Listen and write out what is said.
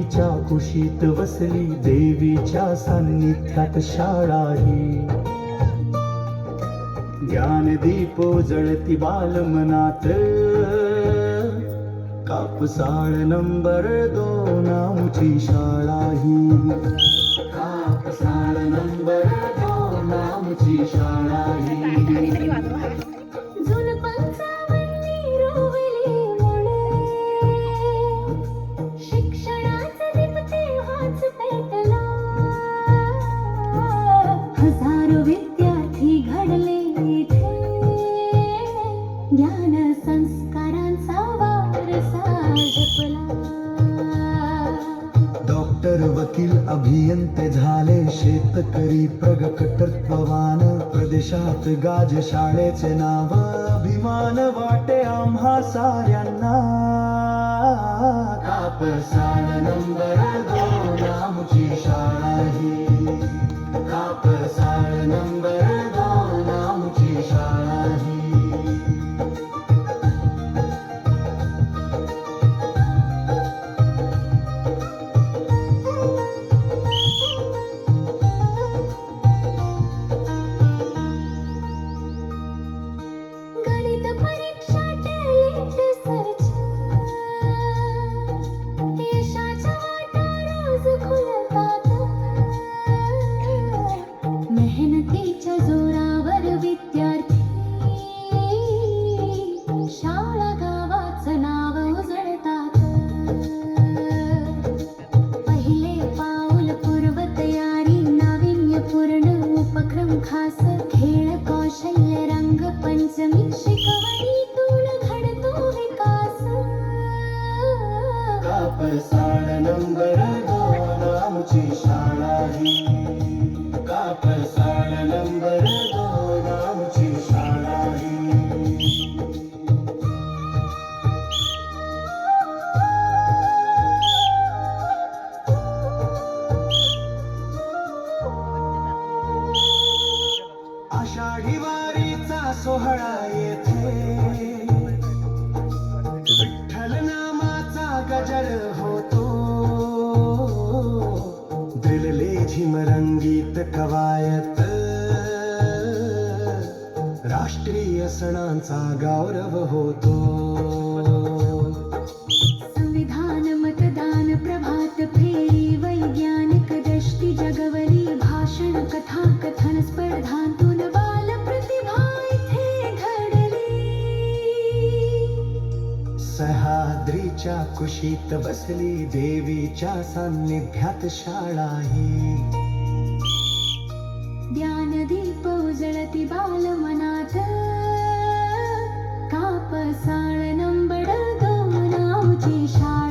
देवीच्या कुशीत वसली, देवीच्या सान्निध्यात शाळा ही. ज्ञानदीप उजळती बालमनात, कापसाळ नंबर 2 आमची शाळा ही. कापसाळ नंबर 2 आमची शाळा ही. हजारो विद्यार्थी घडले इथे, ज्ञान संस्कारांचा वारसा जपला. डॉक्टर, वकील, अभियंते झाले शेतकरी प्रगकर्तृत्ववान. प्रदेशात गाज शाळेचे नाव, अभिमान वाटे आम्हा साऱ्यांना. कापसाळ नंबर 2 आमची शाळा ही. कापसाळ नंबर 2 आमची शाळा ही. गणित परीक्षा टॅलेंट सर्च, यशाच्या वाटा रोज खुलतात. मेहनतीच्या जोरावर विद्यार्थी, शाळा गावाचं नाव उजळतात. पहिले पाऊल पूर्वतयारी, नाविन्यपूर्ण उपक्रम खास. खेळ कौशल्य रंगपंचमी, शिकवणीतून घडतो विकास. कापसाळ नंबर 2 आमची शाळा ही. कापसाळ नंबर 2 आमची शाळा ही. आषाढी वारीचा सोहळा येथे, विठ्ठल नामाचा गजर होतो. द्रिलले झिमरंगीत कवायत, राष्ट्रीय सणांचा गौरव होतो. संविधान, मतदान, प्रभात फेरी, वैज्ञानिक दृष्टी जगवली. भाषण, कथा, कथन स्पर्धांतून बाल प्रतिभा इथे घडली. सह्याद्रीच्या कुशीत बसली, देवीच्या सान्निध्यात शाळा ही. ज्ञानदीप उजळती बालमनात, कापसाळ नंबर 2 आमची शाळा.